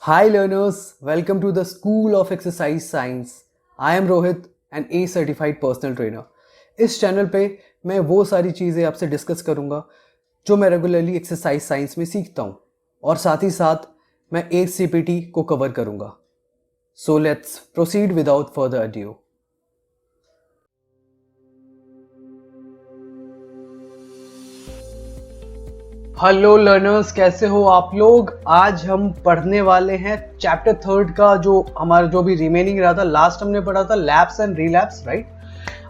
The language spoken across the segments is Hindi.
Hi learners, welcome to the School of Exercise Science. I am Rohit, an A certified personal trainer. इस चैनल पे मैं वो सारी चीज़ें आपसे डिस्कस करूँगा जो मैं रेगुलरली एक्सरसाइज साइंस में सीखता हूँ और साथ ही साथ मैं ACPT को कवर करूँगा. So let's proceed without further ado. Hello learners, कैसे हो आप लोग. आज हम पढ़ने वाले हैं चैप्टर 3 का जो हमारा जो भी रिमेनिंग रहा था. लास्ट हमने पढ़ा था लैप्स एंड रिलैप्स, राइट.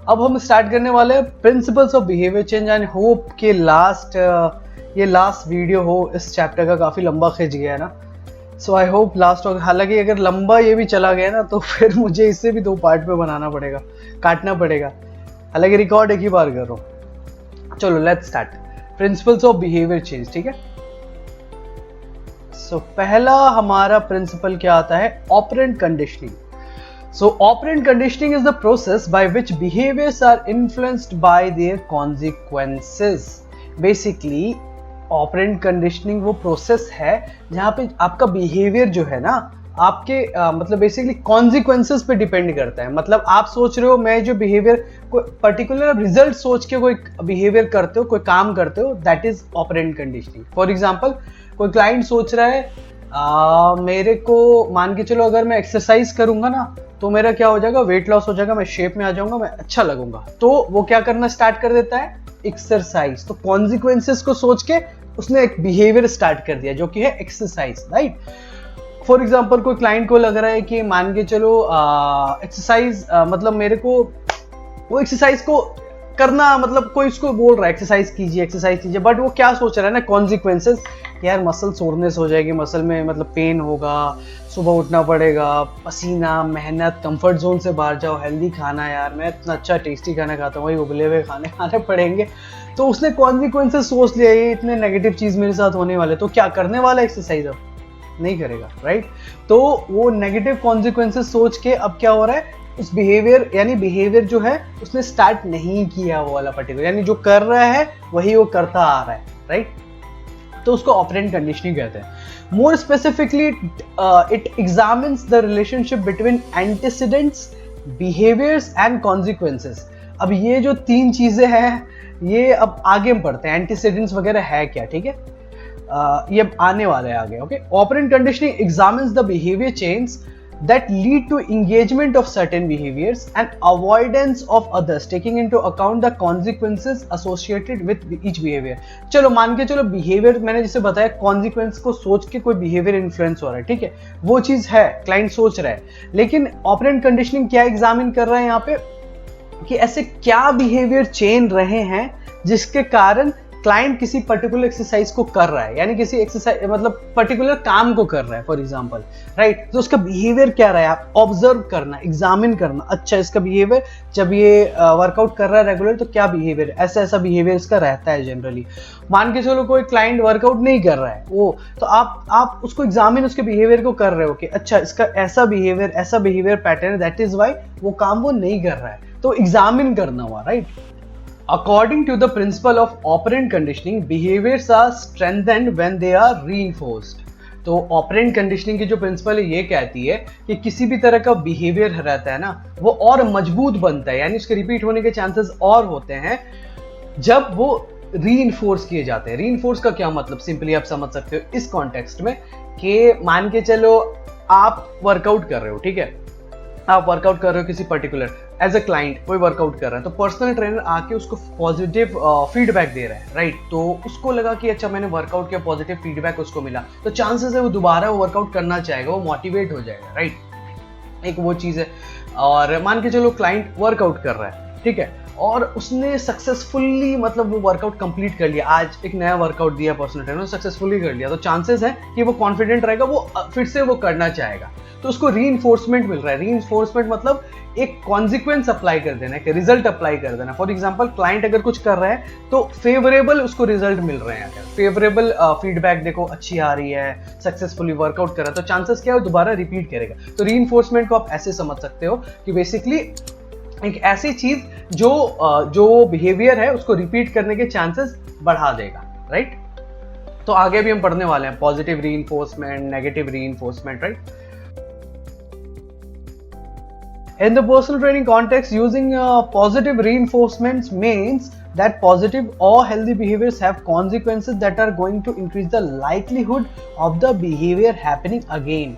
अब हम स्टार्ट करने वाले हैं principles of behaviour change and hope के ये लास्ट वीडियो हो इस चैप्टर का. काफ़ी लंबा खिंच गया है ना, सो आई होप लास्ट हो. हालांकि अगर लंबा ये भी चला गया ना तो फिर मुझे इससे भी 2 पार्ट में बनाना पड़ेगा, काटना पड़ेगा. हालांकि रिकॉर्ड एक ही बार कर रहा हूँ. चलो let's start. Principles of behaviour change, ठीक है. सो पहला हमारा प्रिंसिपल क्या आता है? Operant conditioning. So operant conditioning is the process by which behaviours are influenced by their consequences. Basically operant conditioning वो प्रोसेस है जहां पे आपका बिहेवियर जो है ना आपके मतलब बेसिकली कॉन्सिक्वेंसेस पे डिपेंड करता है. मतलब आप सोच रहे हो मैं जो बिहेवियर कोई पर्टिकुलर रिजल्ट सोच के कोई बिहेवियर करते हो, कोई काम करते हो, that is operant conditioning. For example कोई क्लाइंट सोच रहा है मेरे को मान के चलो अगर मैं एक्सरसाइज करूंगा ना तो मेरा क्या हो जाएगा, वेट लॉस हो जाएगा, मैं शेप में आ जाऊंगा, मैं अच्छा लगूंगा. तो वो क्या करना स्टार्ट कर देता है, एक्सरसाइज. तो कॉन्सिक्वेंसेस को सोच के उसने एक बिहेवियर स्टार्ट कर दिया जो कि है एक्सरसाइज, राइट. फॉर एग्जाम्पल कोई क्लाइंट को लग रहा है कि मान के चलो एक्सरसाइज मतलब मेरे को वो एक्सरसाइज को करना, मतलब कोई उसको बोल रहा है एक्सरसाइज कीजिए, बट वो क्या सोच रहा है ना, कॉन्सिक्वेंसेस. यार मसल सोरनेस हो जाएगी, मसल में मतलब पेन होगा, सुबह उठना पड़ेगा, पसीना, मेहनत, कंफर्ट जोन से बाहर जाओ, हेल्दी खाना, यार मैं इतना अच्छा टेस्टी खाना खाता हूँ, वही उबले हुए खाने खाने पड़ेंगे. तो उसने कॉन्सिक्वेंसेस सोच लिया, ये इतने नेगेटिव चीज मेरे साथ होने वाले, तो क्या करने वाला एक्सरसाइज अब नहीं करेगा, राइट. तो वो नेगेटिव कॉन्सिक्वेंसेस सोच के अब क्या हो रहा है, उस बिहेवियर जो है उसने स्टार्ट नहीं किया वो वाला पर्टिकुलर, यानी जो कर रहा है वही वो करता आ रहा है, राइट. तो उसको ऑपरेंट कंडीशनिंग कहते हैं. More specifically it examines the relationship between antecedents, behaviours and consequences. अब ये जो 3 चीजें हैं ये अब आगे हम पढ़ते हैं. एंटीसीडेंट्स वगैरह है क्या, ठीक है, ये आने वाला है आगे. Okay. Operant conditioning examines the behaviour change that lead to engagement of certain behaviors and avoidance of others, taking into account the consequences associated with each behavior. चलो मान के चलो बिहेवियर मैंने जैसे बताया, कॉन्सिक्वेंस को सोच के कोई बिहेवियर इन्फ्लुएंस हो रहा है, ठीक है, वो चीज है, क्लाइंट सोच रहा है. लेकिन ऑपरेंट कंडीशनिंग क्या एग्जामिन कर रहा है यहाँ पे कि ऐसे क्या बिहेवियर चेंज रहे हैं जिसके कारण क्लाइंट किसी पर्टिकुलर एक्सरसाइज को कर रहा है, यानी किसी एक्सरसाइज मतलब पर्टिकुलर काम को कर रहा है, फॉर एग्जांपल, राइट. तो उसका बिहेवियर क्या रहा है, आप ऑब्जर्व करना, एग्जामिन करना. अच्छा इसका बिहेवियर जब ये वर्कआउट कर रहा है रेगुलर तो क्या बिहेवियर, ऐसा बिहेवियर इसका रहता है जनरली. मान के चलो कोई क्लाइंट वर्कआउट नहीं कर रहा है वो, तो आप उसको एग्जामिन उसके बिहेवियर को कर रहे हो कि अच्छा इसका ऐसा बिहेवियर पैटर्न है, दैट इज वाई वो काम वो नहीं कर रहा है. तो एग्जामिन करना हुआ, right. According to the principle of operant conditioning, behaviors are strengthened when they are reinforced. तो ऑपरेंट कंडीशनिंग की जो प्रिंसिपल है ये कहती है कि किसी भी तरह का बिहेवियर रहता है ना वो और मजबूत बनता है, यानी उसके रिपीट होने के चांसेस और होते हैं जब वो रीइंफोर्स किए जाते हैं. रीइंफोर्स का क्या मतलब, सिंपली आप समझ सकते हो इस कॉन्टेक्स्ट में कि मान के चलो आप वर्कआउट कर रहे हो, ठीक है, आप वर्कआउट कर रहे हो किसी पर्टिकुलर, एज अ क्लाइंट कोई वर्कआउट कर रहा है, तो पर्सनल ट्रेनर आके उसको पॉजिटिव फीडबैक दे रहा है, राइट. तो उसको लगा कि अच्छा मैंने वर्कआउट किया, पॉजिटिव फीडबैक उसको मिला, तो चांसेस है वो दोबारा वो वर्कआउट करना चाहेगा, वो मोटिवेट हो जाएगा, राइट. एक वो चीज़ है. और मान के चलो क्लाइंट वर्कआउट कर रहा है, ठीक है, और उसने सक्सेसफुली मतलब वो वर्कआउट कंप्लीट कर लिया, आज एक नया वर्कआउट दिया पर्सनल ट्रेनर, सक्सेसफुली कर लिया, तो चांसेस है कि वो कॉन्फिडेंट रहेगा, वो फिर से वो करना चाहेगा. तो उसको रीइंफोर्समेंट मिल रहा है. रीइंफोर्समेंट मतलब एक कॉन्सिक्वेंस अप्लाई कर देना, एक रिजल्ट अप्लाई कर देना. फॉर एग्जांपल क्लाइंट अगर कुछ कर रहा है तो फेवरेबल उसको रिजल्ट मिल रहे हैं, फेवरेबल फीडबैक देखो अच्छी आ रही है, सक्सेसफुली वर्कआउट कर रहा है, तो चांसेस क्या है दोबारा रिपीट करेगा. तो रीइंफोर्समेंट को आप ऐसे समझ सकते हो कि बेसिकली एक ऐसी चीज जो बिहेवियर है उसको रिपीट करने के चांसेस बढ़ा देगा, राइट. तो आगे भी हम पढ़ने वाले हैं positive reinforcement, negative reinforcement, right? In the personal training context, using positive reinforcements means that positive or healthy behaviors have consequences that are going to increase the likelihood of the behavior happening again.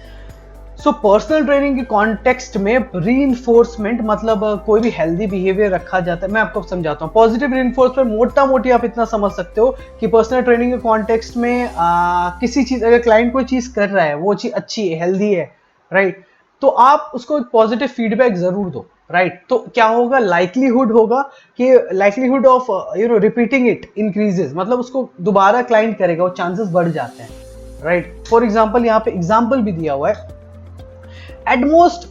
So personal training के कॉन्टेक्स्ट में रीइंफोर्समेंट मतलब कोई भी हेल्दी बिहेवियर रखा जाता है। मैं आपको समझाता हूँ। पॉजिटिव रीइंफोर्समेंट मोटा मोटी आप इतना समझ सकते हो कि पर्सनल ट्रेनिंग के कॉन्टेक्स्ट में किसी चीज, अगर क्लाइंट कोई चीज कर रहा है, वो चीज अच्छी है, हेल्दी है, राइट, तो आप उसको एक पॉजिटिव फीडबैक जरूर दो, राइट? तो क्या होगा, लाइक्लीहुड होगा कि likelihood of repeating it increases, मतलब उसको दोबारा क्लाइंट करेगा, वो चांसेस बढ़ जाते हैं, राइट? फॉर एग्जांपल यहाँ पे एग्जांपल भी दिया हुआ है। At most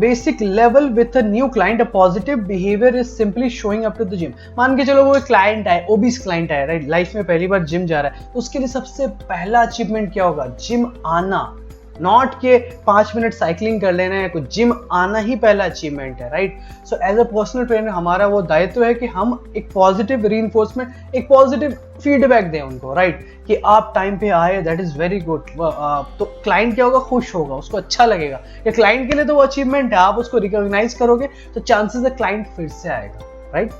basic level with a new client, a positive behavior is simply showing up to the gym. मान के चलो वो एक क्लाइंट है, ओबीस क्लाइंट है, राइट, लाइफ में पहली बार जिम जा रहा है, तो उसके लिए सबसे पहला अचीवमेंट क्या होगा, जिम आना। नॉट के 5 मिनट साइकिलिंग कर लेना है, कुछ जिम आना ही पहला अचीवमेंट है, right? So as a personal trainer हमारा वो दायित्व है कि हम एक पॉजिटिव रीइंफोर्समेंट, एक पॉजिटिव फीडबैक दें उनको, राइट? कि आप टाइम पे आए, दैट इज वेरी गुड। तो क्लाइंट क्या होगा, खुश होगा, उसको अच्छा लगेगा। ये क्लाइंट के लिए तो वो अचीवमेंट है, आप उसको रिकॉग्नाइज करोगे तो चांसेस है क्लाइंट फिर से आएगा, right?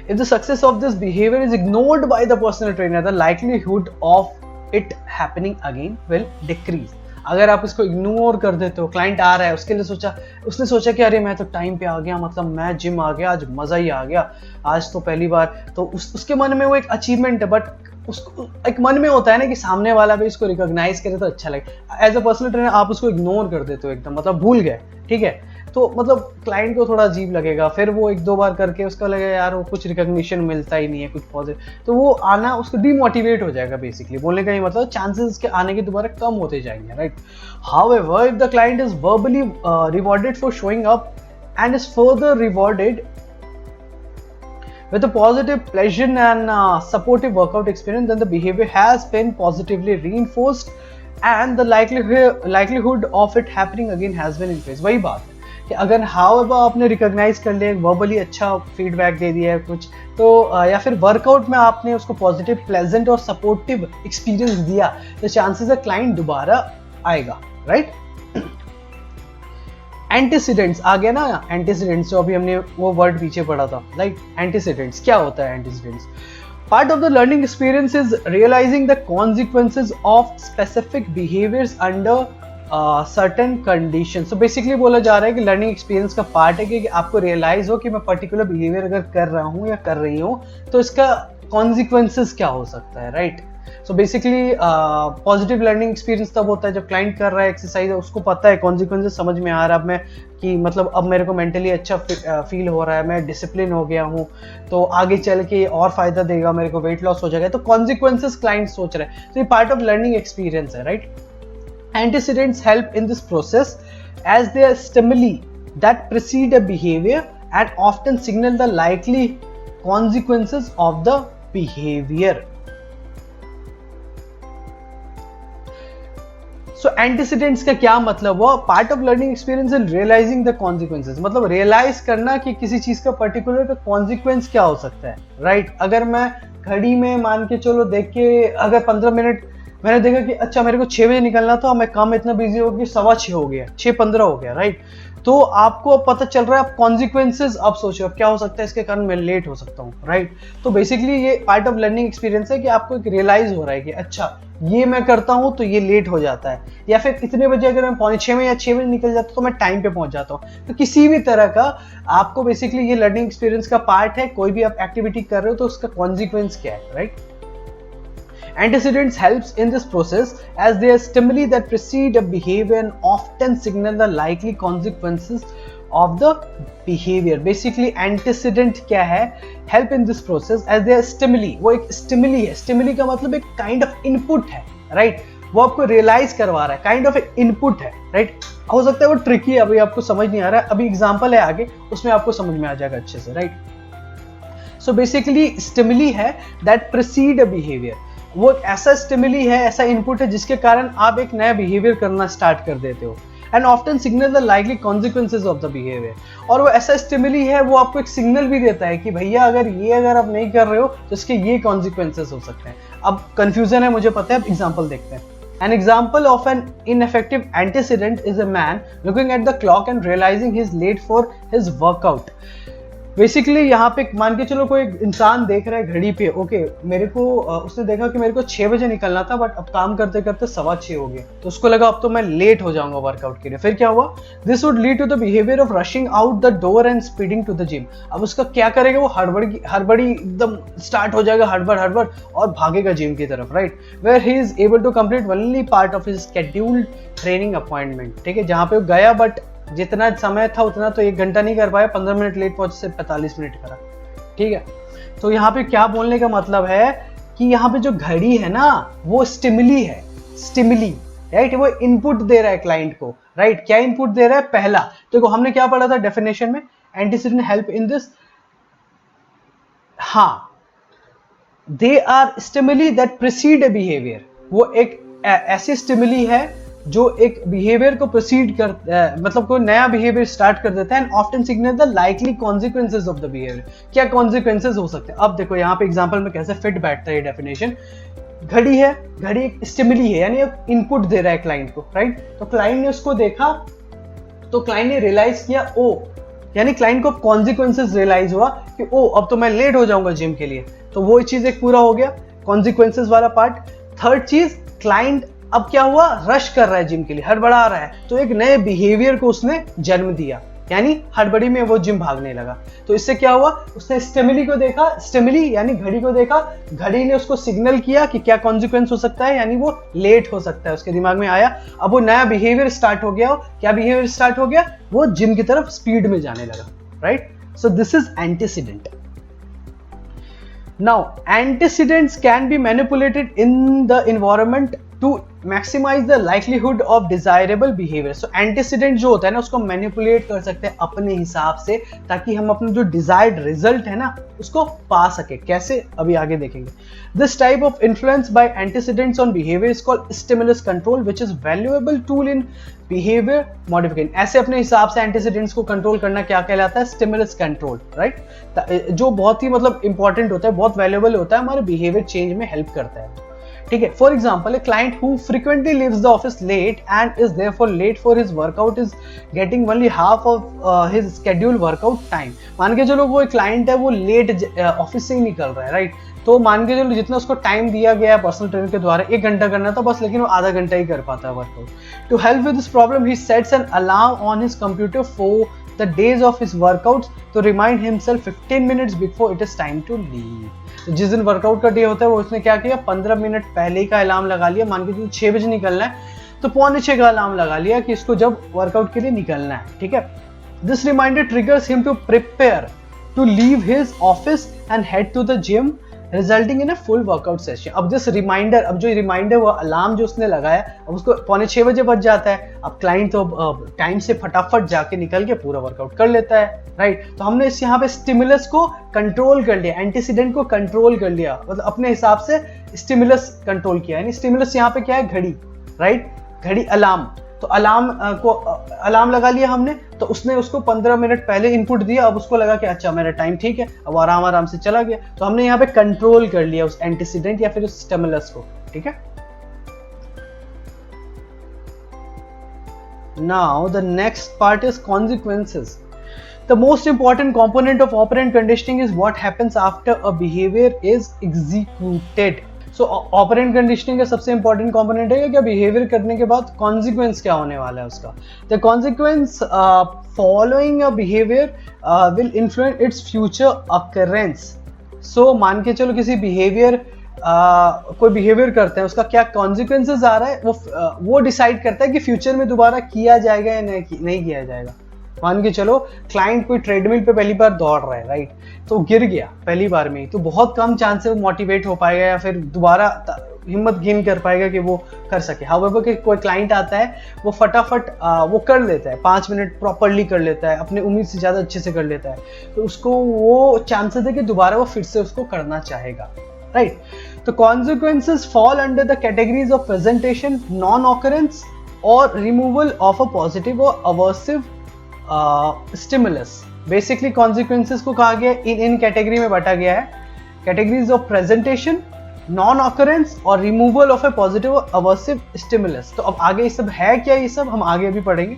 If the success of this behavior is ignored by the personal trainer, the likelihood of it happening again will decrease. अगर आप इसको इग्नोर कर देते हो, क्लाइंट आ रहा है, उसने सोचा कि अरे मैं तो टाइम पे आ गया, मतलब मैं जिम आ गया, आज मजा ही आ गया, आज तो पहली बार, तो उसके मन में वो एक अचीवमेंट है, बट उसको एक मन में होता है ना कि सामने वाला भी इसको रिकॉग्नाइज करे तो अच्छा लगे। एज अ पर्सनल ट्रेनर आप उसको इग्नोर कर देते हो एकदम, मतलब भूल गए, ठीक है? तो मतलब क्लाइंट को थोड़ा अजीब लगेगा, फिर वो 1-2 बार करके उसका लगेगा यार वो कुछ रिकॉग्निशन मिलता ही नहीं है, कुछ पॉजिटिव, तो वो आना उसको डीमोटिवेट हो जाएगा। बेसिकली बोलने का ये मतलब चांसेस के आने के दोबारा कम होते जाएंगे, right? However, if the client is verbally rewarded for showing up and is further rewarded with a positive, pleasant and supportive workout experience, then the behavior has been positively reinforced and the likelihood of it happening again has been increased. वही बात है कि अगर however आपने रिकॉग्नाइज कर लिया, वर्बली अच्छा फीडबैक दे दिया है कुछ, तो या फिर वर्कआउट में आपने उसको पॉजिटिव, प्लेजेंट और सपोर्टिव एक्सपीरियंस दिया, तो चांसेस है क्लाइंट दोबारा आएगा, राइट? एंटीसीडेंट्स आ गया ना, एंटीसीडेंट्स जो अभी हमने वो वर्ड पीछे पढ़ा था, लाइक एंटीसीडेंट्स क्या होता है? Antecedents part of the learning experience is realizing the consequences of specific behaviours under certain condition. So basically बोला जा रहा है कि लर्निंग एक्सपीरियंस का पार्ट है कि आपको रियलाइज हो कि मैं पर्टिकुलर बिहेवियर अगर कर रहा हूँ या कर रही हूँ तो इसका कॉन्सिक्वेंसेज क्या हो सकता है, right? So basically positive learning experience तब होता है जब क्लाइंट कर रहा है एक्सरसाइज, उसको पता है कॉन्सिक्वेंसेस समझ में आ रहा है, अब मैं कि मतलब अब मेरे को मेंटली अच्छा फील हो रहा है, मैं डिसिप्लिन हो गया हूँ, तो आगे चल के और फायदा देगा, मेरे को वेट लॉस हो जाएगा, तो कॉन्सिक्वेंसेस क्लाइंट सोच रहे हैं। तो ये पार्ट ऑफ लर्निंग एक्सपीरियंस है, right? Antecedents help in this process as they are stimuli that precede a behavior and often signal the likely consequences of the behavior. So antecedents का क्या मतलब हुआ? Part of learning experience in realizing the consequences, मतलब realize करना कि किसी चीज का particular का consequence क्या हो सकता है, right? अगर मैं घड़ी में मान के चलो देख के अगर 15 मिनट मैंने देखा कि अच्छा मेरे को 6 बजे निकलना था, मैं काम इतना बिजी हो गया, 6:15 हो गया, 6:15 हो गया, राइट? तो आपको अब पता चल रहा है, आप कॉन्सिक्वेंसेज अब सोचो अब क्या हो सकता है, इसके कारण मैं लेट हो सकता हूँ, राइट? तो बेसिकली ये पार्ट ऑफ लर्निंग एक्सपीरियंस है कि आपको एक रियलाइज हो रहा है कि अच्छा ये मैं करता हूँ तो ये लेट हो जाता है, या फिर इतने बजे अगर मैं 5:45 में या 6 बजे निकल जाता हूँ तो मैं टाइम पे पहुंच जाता हूँ। तो किसी भी तरह का आपको बेसिकली ये लर्निंग एक्सपीरियंस का पार्ट है, कोई भी आप एक्टिविटी कर रहे हो तो उसका कॉन्सिक्वेंस क्या है, right? Antecedents helps in this process as they are stimuli that precede a behavior and often signal the likely consequences of the behavior. Basically antecedent क्या है? Help in this process as they are stimuli. वो एक stimuli है, stimuli का मतलब एक kind of input है, right? वो आपको रियलाइज करवा रहा है, काइंड ऑफ इनपुट है, राइट? हो सकता है वो ट्रिकी है, अभी आपको समझ नहीं आ रहा है, अभी एग्जांपल है आगे, उसमें आपको समझ में आ जाएगा अच्छे से, राइट? सो बेसिकली स्टिमुली है दैट प्रीसीड अ बिहेवियर, वो एक ऐसा स्टिमुली है, ऐसा इनपुट है जिसके कारण आप एक नया बिहेवियर करना स्टार्ट कर देते हो, and often signal the likely consequences of the behaviour. और वो ऐसा स्टिमुली है, वो आपको एक सिग्नल भी देता है कि भैया अगर आप नहीं कर रहे हो तो इसके ये कॉन्सिक्वेंसेज हो सकते हैं। अब कंफ्यूजन है मुझे पता है, अब एग्जांपल देखते हैं. An example of an ineffective antecedent is a man looking at the clock and realizing he's late for his workout. Basically यहाँ पे मान के चलो कोई इंसान देख रहा है घड़ी पे, ओके मेरे को उसने देखा कि मेरे को 6 बजे निकलना था बट अब काम करते करते 6:15 हो गए, तो उसको लगा अब तो मैं लेट हो जाऊंगा वर्कआउट के लिए. फिर क्या हुआ? This would lead to the behaviour of rushing out the door and speeding to the gym. अब उसका क्या करेगा? वो हड़बड़ी एकदम स्टार्ट हो जाएगा, हड़बड़ और भागेगा जिम की तरफ, right, where he is able to complete only part of his scheduled training appointment. ठीक है, जहाँ पे वो गया बट जितना समय था उतना तो 1 घंटा नहीं कर पाया, 15 मिनट लेट पहुंचे से 45 मिनट करा. ठीक है, तो यहाँ पे क्या बोलने का मतलब है कि यहाँ पे जो घड़ी है ना वो स्टिमुली है, स्टिमुली, राइट, वो इनपुट दे रहा है क्लाइंट को, राइट. क्या इनपुट दे रहा है? पहला देखो हमने क्या पढ़ा था डेफिनेशन में, एंटीसीडेंट हेल्प इन दिस. हाँ, they are stimuli that precede a behaviour. वो एक ऐसी स्टिमुली है जो एक बिहेवियर को प्रोसीड कर मतलब कोई नया बिहेवियर स्टार्ट कर देता है, and often signal the likely consequences of the behaviour. क्या कॉन्सिक्वेंसेज हो सकते हैं? अब देखो यहाँ पे एग्जांपल में कैसे फिट बैठता है ये डेफिनेशन. घड़ी है, घड़ी एक स्टिमुली है, यानी एक इनपुट दे रहा है क्लाइंट को, राइट. तो क्लाइंट ने उसको देखा, तो क्लाइंट ने रियलाइज किया, ओ, यानी क्लाइंट को कॉन्सिक्वेंसेज रियलाइज हुआ कि ओ अब तो मैं लेट हो जाऊंगा जिम के लिए. तो वो चीज एक पूरा हो गया, कॉन्सिक्वेंसेज वाला पार्ट. थर्ड चीज, क्लाइंट अब क्या हुआ? रश कर रहा है जिम के लिए, हड़बड़ा रहा है, तो एक नए बिहेवियर को उसने जन्म दिया, यानी हड़बड़ी में वो जिम भागने लगा. तो इससे क्या हुआ? उसने स्टिमुली को देखा, स्टिमुली यानी घड़ी को देखा, घड़ी ने उसको सिग्नल किया कि क्या कॉन्सिक्वेंस हो सकता है, यानी वो लेट हो सकता है, उसके दिमाग में आया. अब वो नया बिहेवियर स्टार्ट हो गया. क्या बिहेवियर स्टार्ट हो गया? वो जिम की तरफ स्पीड में जाने लगा, right. So this is antecedent. Now, antecedents can be manipulated in the environment to maximize the likelihood of desirable behavior. So, antecedent जो होता है ना उसको manipulate कर सकते हैं अपने हिसाब से, ताकि हम अपना जो desired result है ना उसको पा सके. कैसे? अभी आगे देखेंगे. This type of influence by antecedents on behavior is called stimulus control, which is valuable tool in behavior modification. ऐसे अपने हिसाब से antecedents को कंट्रोल करना क्या कहलाता है? Stimulus control, right? जो बहुत ही मतलब इंपॉर्टेंट होता है, बहुत वैल्यूएबल होता है, हमारे बिहेवियर चेंज में हेल्प करता है. ठीक है, for example a client who frequently leaves the office late and is therefore late for his workout is getting only half of his scheduled workout time. मान के चलो वो एक क्लाइंट है, वो लेट ऑफिस से ही निकल रहा है, राइट. तो मान के चलो जितना उसको टाइम दिया गया है पर्सनल ट्रेनर के द्वारा 1 घंटा करना था बस, लेकिन वो आधा घंटा ही कर पाता है workout. To help with this problem he sets an alarm on his computer for the days of his workouts to remind himself 15 minutes before it is time to leave. तो जिस दिन वर्कआउट का डे होता है वो उसने क्या किया? 15 मिनट पहले ही का अलार्म लगा लिया. मान के 6 बजे निकलना है तो 5:45 का अलार्म लगा लिया कि इसको जब वर्कआउट के लिए निकलना है. ठीक है, this reminder triggers him to prepare to leave his office and head to the gym resulting in a full workout session. अब दिस रिमाइंडर, अब जो रिमाइंडर वो अलार्म जो उसने लगाया, अब उसको 5:45 बजे बज जाता है. अब क्लाइंट तो टाइम से फटाफट जाके निकल के पूरा वर्कआउट कर लेता है, राइट. तो हमने इस यहाँ पे स्टिमुलस को कंट्रोल कर लिया, एंटीसीडेंट को कंट्रोल कर लिया, मतलब अपने हिसाब से स्टिमुलस कंट्रोल किया. यानी स्टिमुलस यहाँ पे क्या है? घड़ी, राइट, घड़ी, अलार्म. तो अलार्म लगा लिया हमने, तो उसने उसको 15 मिनट पहले इनपुट दिया. अब उसको लगा कि अच्छा मेरा टाइम ठीक है, अब आराम से चला गया. तो हमने यहाँ पे कंट्रोल कर लिया उस एंटीसीडेंट या फिर उस स्टिमुलस को. ठीक है, now the next part is consequences. The most important component of operant conditioning is what happens after a behavior is executed. So operant conditioning का सबसे important component है क्या? behavior करने के बाद consequence क्या होने वाला है उसका. The consequence following a behavior will influence its future occurrence. So मान के चलो किसी behavior कोई बिहेवियर करते हैं, उसका क्या कॉन्सिक्वेंसेज आ रहा है वो डिसाइड करता है कि फ्यूचर में दोबारा किया जाएगा या नहीं किया जाएगा. मान के चलो क्लाइंट कोई ट्रेडमिल पे पहली बार दौड़ रहा है, राइट, तो गिर गया पहली बार में ही, तो बहुत कम चांस है वो मोटिवेट हो पाएगा या फिर दोबारा हिम्मत गेन कर पाएगा कि वो कर सके. हाउएवर कि कोई क्लाइंट आता है वो फटाफट वो कर लेता है, 5 मिनट प्रॉपरली कर लेता है, अपने उम्मीद से ज़्यादा अच्छे से कर लेता है, तो उसको वो चांसेस है कि दोबारा वो फिर से उसको करना चाहेगा, राइट. तो consequences fall under the categories of presentation, non occurrence और रिमूवल ऑफ अ पॉजिटिव और अवर्सिव स्टिमुलस. बेसिकली कॉन्सिक्वेंसेस को कहा गया इन कैटेगरी में बांटा गया है. Categories of presentation, non occurrence और रिमूवल ऑफ ए पॉजिटिव और अवर्सिव स्टिमुलस। तो अब आगे ये सब है क्या, ये सब हम आगे भी पढ़ेंगे।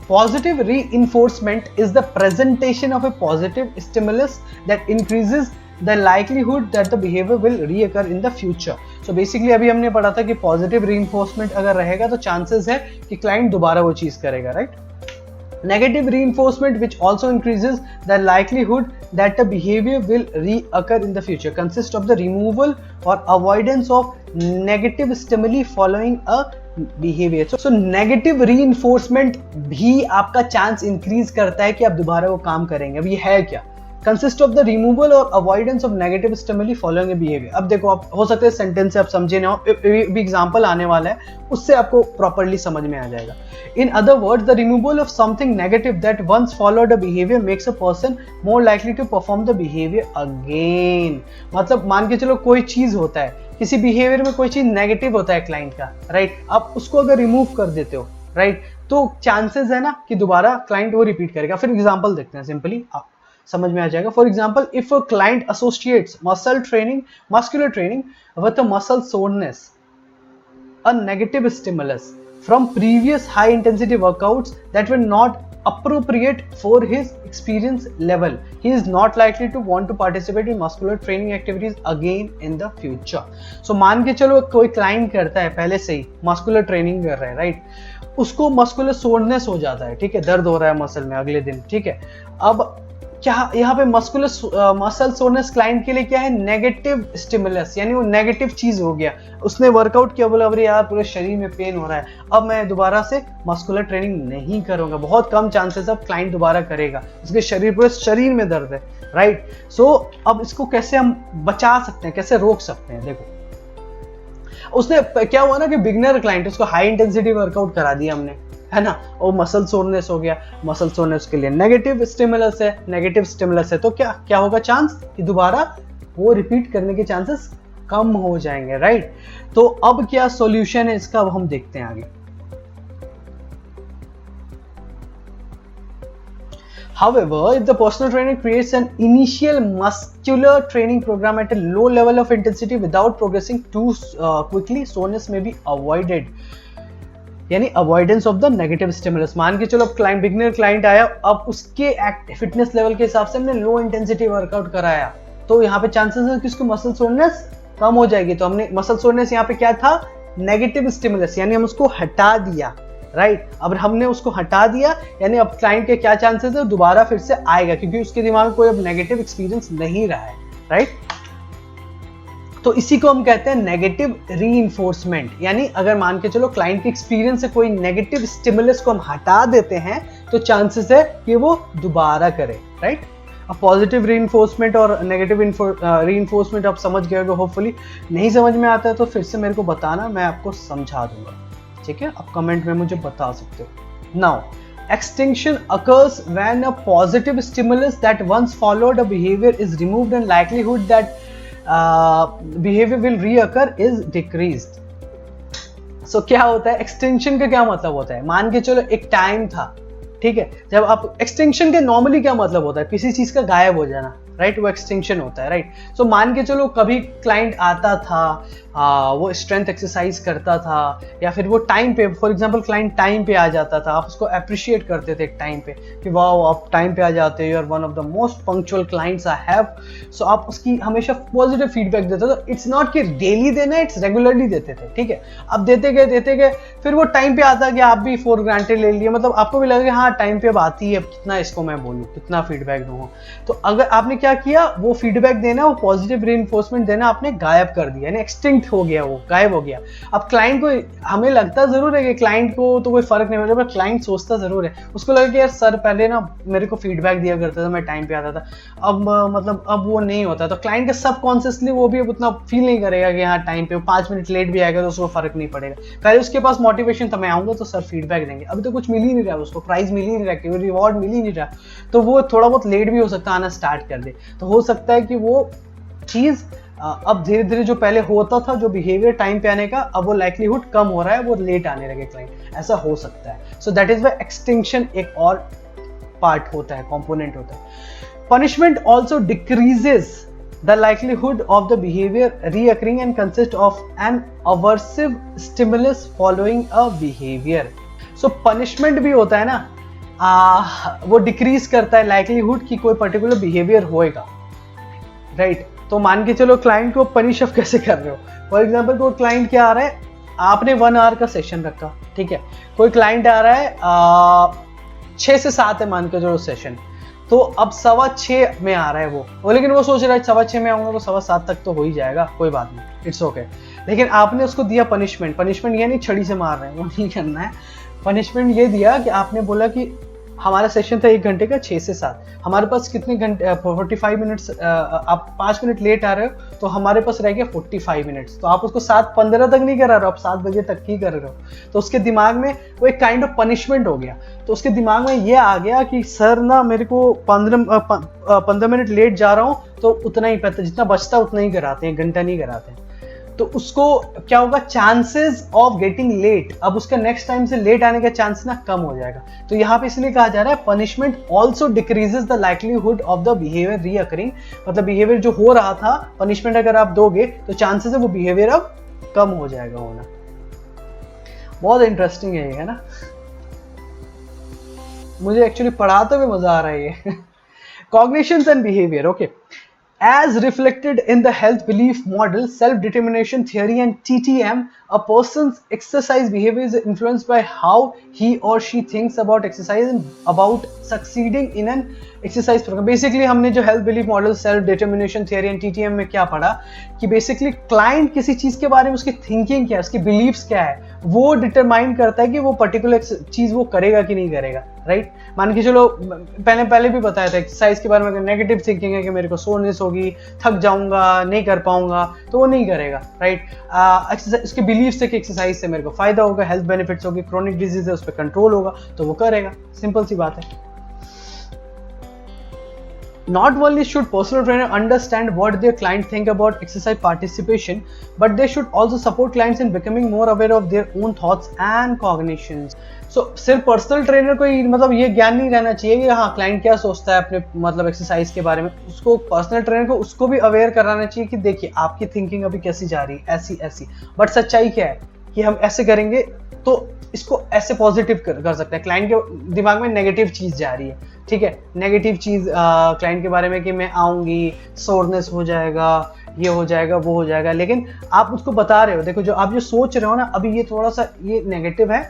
Positive reinforcement is the presentation of a positive stimulus that increases the likelihood that the behavior will reoccur in the future. So basically अभी हमने पढ़ा था कि positive reinforcement अगर रहेगा तो chances है कि client दोबारा वो चीज़ करेगा, right? Negative reinforcement, which also increases the likelihood that the behavior will reoccur in the future, consists of the removal or avoidance of negative stimuli following a behavior. So negative reinforcement भी आपका chance increase करता है कि आप दोबारा वो काम करेंगे। अब ये है क्या? Consist of the removal or avoidance of negative stimuli following a behavior. अब देखो, आप हो सकता है सेंटेंस से आप समझे ना हो, भी एग्जाम्पल आने वाला है, उससे आपको प्रॉपरली समझ में आ जाएगा। In other words, the removal of something negative that once followed a behavior makes a person more likely to perform the behavior again. मतलब मान के चलो कोई चीज होता है, किसी बिहेवियर में कोई चीज नेगेटिव होता है क्लाइंट का, राइट? आप उसको अगर रिमूव कर देते हो, राइट, तो चांसेस है ना कि दोबारा क्लाइंट वो रिपीट करेगा। फिर एग्जांपल देखते हैं, सिंपली आप समझ में आ जाएगा। For example, if a client associates muscular training with a muscle soreness, a negative stimulus from previous high intensity workouts that were not appropriate for his experience level, he is not likely to want to participate in muscular training activities again in the future. So मान के चलो कोई क्लाइंट करता है, पहले से ही मस्कुलर ट्रेनिंग कर रहा है, राइट, उसको मस्कुलर सोरनेस हो जाता है, ठीक है, दर्द हो रहा है मसल में अगले दिन, ठीक है। अब क्या यहाँ पे मसल सोरनेस क्लाइंट के लिए क्या है? नेगेटिव स्टिमुलस, यानी वो नेगेटिव चीज हो गया। उसने वर्कआउट किया, बोला अरे यार पूरे शरीर में पेन हो रहा है, अब मैं दोबारा से मस्कुलर ट्रेनिंग नहीं करूंगा। बहुत कम चांसेस अब क्लाइंट दोबारा करेगा, उसके पूरे शरीर में दर्द है, राइट। सो अब इसको कैसे हम बचा सकते हैं, कैसे रोक सकते हैं? देखो, उसने क्या हुआ ना कि बिगिनर क्लाइंट, उसको हाई इंटेंसिटी वर्कआउट करा दिया हमने, है ना, और मसल सोरनेस हो गया। मसल सोरनेस के लिए नेगेटिव स्टिमुलस है, तो क्या होगा? चांस कि दोबारा वो रिपीट करने के चांसेस कम हो जाएंगे, राइट। तो अब क्या सॉल्यूशन है इसका, अब हम देखते हैं आगे। However, if the personal trainer creates an initial muscular training program at a low level of intensity without progressing too quickly, soreness may be avoided. यानी avoidance of the negative stimulus. मान के चलो क्लाइंट, बिगिनर क्लाइंट आया, अब उसके फिटनेस लेवल के हिसाब से हमने लो इंटेंसिटी वर्कआउट कराया, तो यहाँ पे चांसेस है कि उसकी मसल सोरनेस कम हो जाएगी। तो हमने मसल सोरनेस यहाँ पे क्या था? नेगेटिव स्टिमुलस, यानी हम उसको हटा दिया, राइट। अब हमने उसको हटा दिया, यानी अब क्लाइंट के क्या चांसेस है? दोबारा फिर से आएगा, क्योंकि उसके दिमाग में कोई अब नेगेटिव एक्सपीरियंस नहीं रहा है, राइट। तो इसी को हम कहते हैं नेगेटिव रीइंफोर्समेंट। यानी अगर मान के चलो क्लाइंट के एक्सपीरियंस से कोई नेगेटिव स्टिमुलस को हम हटा देते हैं, तो चांसेस है कि वो दोबारा करे, राइट। अब पॉजिटिव रीइंफोर्समेंट और नेगेटिव रीइंफोर्समेंट आप समझ गए हो होपफुली। नहीं समझ में आता है तो फिर से मेरे को बताना, मैं आपको समझा दूंगा, ठीक है। आप कमेंट में मुझे बता सकते हो। Now, extinction occurs when a positive stimulus that once followed a behavior is removed and likelihood that behavior will reoccur is decreased. So क्या होता है? एक्सटेंशन का क्या मतलब होता है? मान के चलो एक टाइम था, ठीक है, जब आप एक्सटेंशन के नॉर्मली क्या मतलब होता है? किसी चीज का गायब हो जाना, राइट, वो एक्सटेंशन होता है, राइट। सो मान के चलो कभी क्लाइंट आता था, वो स्ट्रेंथ एक्सरसाइज करता था, या फिर वो टाइम पे, फॉर एग्जांपल क्लाइंट टाइम पे आ जाता था, आप उसको अप्रिशिएट करते थे टाइम पे कि वाह आप टाइम पे आ जाते हो, you are one of the most punctual clients I have. So आप उसकी हमेशा पॉजिटिव फीडबैक देते थे। इट्स नॉट कि डेली देना, इट्स रेगुलरली देते थे, ठीक है। अब देते गए, फिर वो टाइम पे आता कि आप भी फॉर ग्रांटेड ले लिए, मतलब आपको भी लगा कि हाँ टाइम पे अब आती है, अब कितना इसको मैं बोलूँ, कितना फीडबैक दूँ। तो अगर आपने क्या किया, वो फीडबैक देना, वो पॉजिटिव रीइंफोर्समेंट देना आपने गायब कर दिया, यानी एक्सटिंक्ट हो गया, वो गायब हो गया। अब क्लाइंट को, हमें लगता जरूर है कि क्लाइंट को तो कोई फर्क नहीं पड़ता, पर क्लाइंट सोचता जरूर है, उसको लगा कि यार सर पहले ना मेरे को फीडबैक दिया करता था, मैं टाइम पे आता था, अब मतलब अब वो नहीं होता। तो क्लाइंट का सबकॉन्शियसली वो भी अब उतना फील नहीं करेगा कि हाँ टाइम पे 5 मिनट लेट भी आएगा तो उसको फर्क नहीं पड़ेगा। पहले उसके पास मोटिवेशन था, मैं आऊंगा तो सर फीडबैक देंगे, अभी तो कुछ मिल ही नहीं रहा, उसको प्राइज मिल ही नहीं रहा, रिवॉर्ड मिल ही नहीं रहा, तो वो थोड़ा बहुत लेट भी हो सकता है आना स्टार्ट कर दे। तो हो सकता है कि वो चीज अब धीरे धीरे जो पहले होता था, जो बिहेवियर टाइम पे आने का, अब वो लाइक्लीहुड कम हो रहा है, वो लेट आने लगे क्लाइंट, ऐसा हो सकता है। सो दैट इज व्हाई एक्सटिंक्शन एक और पार्ट होता है, कंपोनेंट होता है। Punishment also decreases The likelihood of the behavior reoccurring and consists of an aversive stimulus following a behavior. So punishment भी होता है ना, वो डिक्रीज करता है लाइकलीहुड कि कोई पर्टिकुलर बिहेवियर होएगा, राइट? तो मान के चलो क्लाइंट को पनिश ऑफ कैसे कर रहे हो. फॉर एग्जाम्पल कोई क्लाइंट क्या आ रहा है, आपने 1 आवर का सेशन रखा, ठीक है. कोई क्लाइंट आ रहा है 6 से 7 है मान के चलो सेशन, तो अब 6:15 में आ रहा है वो, लेकिन वो सोच रहा है 6:15 में आऊंगा तो 7:15 तक तो हो ही जाएगा, कोई बात नहीं, इट्स ओके. लेकिन आपने उसको दिया पनिशमेंट. पनिशमेंट ये नहीं छड़ी से मार रहे हैं, वो नहीं करना है. पनिशमेंट ये दिया कि आपने बोला कि हमारा सेशन था 1 घंटे का 6 से 7, हमारे पास कितने घंटे 45 मिनट्स, आप 5 मिनट लेट आ रहे हो तो हमारे पास रह गया 45 मिनट्स. तो आप उसको 7:15 तक नहीं करा रहे हो, आप 7 बजे तक ही कर रहे हो. तो उसके दिमाग में वो एक काइंड ऑफ पनिशमेंट हो गया. तो उसके दिमाग में ये आ गया कि सर ना मेरे को 15 मिनट लेट जा रहा हूँ तो उतना ही पता, जितना बचता उतना ही कराते हैं, 1 घंटा नहीं कराते हैं. तो उसको क्या होगा, चांसेस ऑफ गेटिंग लेट, अब उसका नेक्स्ट टाइम से लेट आने का चांस ना कम हो जाएगा. तो यहाँ पे इसलिए कहा जा रहा है punishment also decreases the likelihood of the behaviour recurring. मतलब बिहेवियर जो हो रहा था, पनिशमेंट अगर आप दोगे तो चांसेस है वो बिहेवियर अब कम हो जाएगा होना. बहुत इंटरेस्टिंग है ये, है ना? मुझे एक्चुअली पढ़ाते हुए मजा आ रहा है ये. Cognitions and behavior, okay. As reflected in the health belief model, self-determination theory and TTM, a person's exercise behavior is influenced by how he or she thinks about exercise and about succeeding in an exercise program. Basically हमने जो health belief model, self-determination theory and TTM में क्या पढ़ा कि basically client किसी चीज़ के बारे में उसकी thinking क्या है, उसकी beliefs क्या है, वो determine करता है कि वो particular चीज़ वो करेगा कि नहीं करेगा, राइट? मान के चलो पहले भी बताया था एक्सरसाइज के बारे में, अगर नेगेटिव थिंकिंग है कि मेरे को सोरनेस होगी, थक जाऊंगा, नहीं कर पाऊंगा, तो वो नहीं करेगा, राइट? एक्सरसाइज, उसके बिलीफ से कि एक्सरसाइज से मेरे को फायदा होगा, हेल्थ बेनिफिट्स होगी, क्रोनिक डिजीज है उस पर कंट्रोल होगा, तो वो करेगा. सिंपल सी बात है. Not only should personal trainer understand what their client think about exercise participation, but they should also support clients in becoming more aware of their own thoughts and cognitions. So सिर्फ पर्सनल ट्रेनर को ही मतलब ये ज्ञान नहीं रहना चाहिए कि हाँ क्लाइंट क्या सोचता है अपने मतलब एक्सरसाइज के बारे में. उसको पर्सनल ट्रेनर को उसको भी अवेयर कराना चाहिए कि देखिए आपकी थिंकिंग अभी कैसी जा रही है, ऐसी, बट सच्चाई क्या है कि हम ऐसे करेंगे तो इसको ऐसे पॉजिटिव कर सकते हैं. क्लाइंट के दिमाग में नेगेटिव चीज जा रही है, ठीक है, नेगेटिव चीज क्लाइंट के बारे में कि मैं आऊंगी, सोरनेस हो जाएगा, ये हो जाएगा, वो हो जाएगा, लेकिन आप उसको बता रहे हो देखो जो आप जो सोच रहे हो ना अभी ये थोड़ा सा ये नेगेटिव है,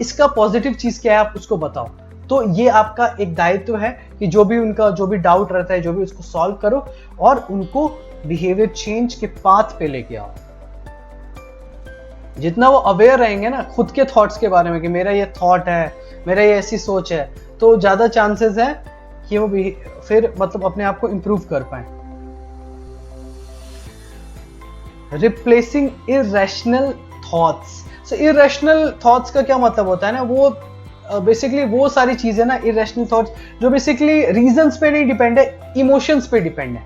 इसका पॉजिटिव चीज क्या है आप उसको बताओ. तो ये आपका एक दायित्व है कि जो भी उनका जो भी डाउट रहता है, जो भी उसको सॉल्व करो और उनको बिहेवियर चेंज के पाथ पे लेके आओ. जितना वो अवेयर रहेंगे ना खुद के थॉट्स के बारे में कि मेरा ये थॉट है, मेरा ये ऐसी सोच है, तो ज्यादा चांसेस है कि वो भी फिर मतलब अपने आप को इंप्रूव कर पाए. Replacing irrational thoughts. So irrational thoughts का क्या मतलब होता है ना, वो बेसिकली वो सारी चीजें ना, इररेशनल थॉट्स जो बेसिकली रीजंस पे नहीं डिपेंड है, इमोशंस पे डिपेंड है.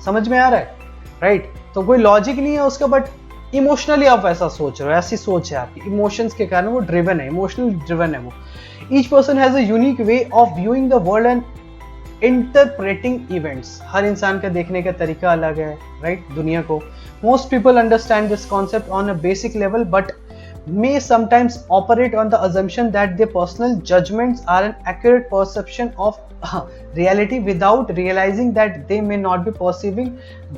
समझ में आ रहा है, राइट? तो कोई लॉजिक नहीं है उसका, बट इमोशनली आप ऐसा सोच रहे हो, ऐसी सोच है आपकी, इमोशंस के कारण वो ड्रिवन है, इमोशनली ड्रिवन है वो. Each person has a unique way of viewing the world and interpreting events. हर इंसान का देखने का तरीका अलग है, राइट? दुनिया को. Most people understand this concept on a basic level but may sometimes operate on the assumption that their personal judgments are an accurate perception of reality without realizing that they may not be perceiving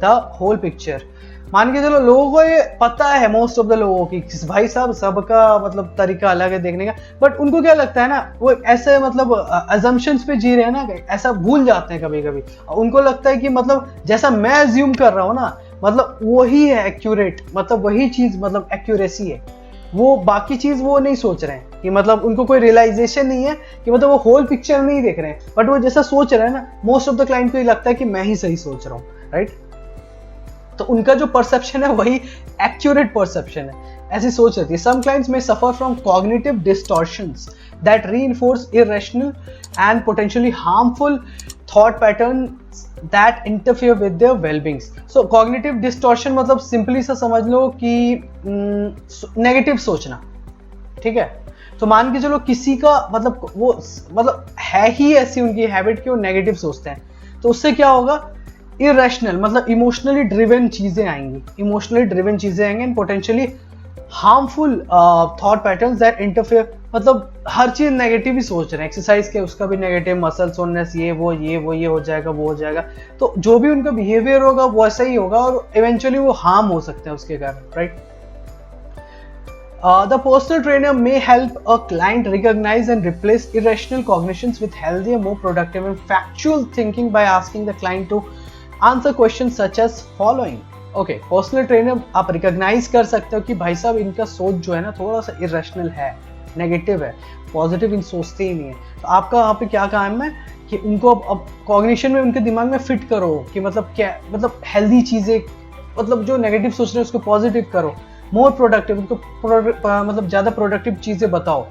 the whole picture. मान के चलो लोगों को ये पता है, मोस्ट ऑफ द लोगों की, भाई साहब सबका मतलब तरीका अलग है देखने का, बट उनको क्या लगता है ना वो ऐसे मतलब अजम्पशंस पे जी रहे हैं ना, ऐसा भूल जाते हैं कभी कभी. उनको लगता है कि मतलब जैसा मैं अज्यूम कर रहा हूँ ना मतलब वही है एक्यूरेट, मतलब वही चीज मतलब एक्यूरेसी है, वो बाकी चीज वो नहीं सोच रहे हैं कि मतलब उनको कोई रियलाइजेशन नहीं है कि मतलब वो होल पिक्चर नहीं देख रहे हैं, बट वो जैसा सोच रहे हैं ना मोस्ट ऑफ द क्लाइंट को ये लगता है कि मैं ही सही सोच रहा हूँ, राइट? तो उनका जो परसेप्शन है वही एक्यूरेट परसेप्शन है, ऐसी सोच रहती है. सम क्लाइंट्स में suffer from cognitive distortions that reinforce irrational and potentially harmful thought patterns that interfere with their well-being. So cognitive distortion मतलब सिंपली सा समझ लो कि नेगेटिव सोचना, ठीक है? तो मान के चलो किसी का मतलब वो मतलब है ही ऐसी उनकी हैबिट कि वो नेगेटिव सोचते हैं, तो उससे क्या होगा इरेशनल मतलब इमोशनली ड्रिवन चीजें आएंगी, इमोशनली ड्रिवन चीजें आएंगी and potentially harmful thought patterns that interfere, मतलब हर चीज नेगेटिव ही सोच रहे हैं, एक्सरसाइज के उसका भी नेगेटिव, मसल सोननेस, ये हो जाएगा, वो हो जाएगा, तो जो भी उनका बिहेवियर होगा वो ऐसा ही होगा और इवेंचुअली वो हार्म हो सकते हैं उसके कारण, right. The personal trainer may help a client recognize and replace irrational cognitions with healthier, more productive and factual thinking by asking the client to answer questions such as following. Okay, personal trainer आप recognize कर सकते हो कि भाई साहब इनका सोच जो है ना थोड़ा सा irrational है, नेगेटिव है, पॉजिटिव इन सोचते ही नहीं है, तो आपका यहाँ पे क्या काम है कि उनको अब कॉग्निशन में उनके दिमाग में फिट करो कि मतलब क्या, मतलब हेल्दी चीजें, मतलब जो नेगेटिव सोच रहे हैं उसको पॉजिटिव करो, मोर प्रोडक्टिव, उनको मतलब ज्यादा प्रोडक्टिव चीजें बताओ।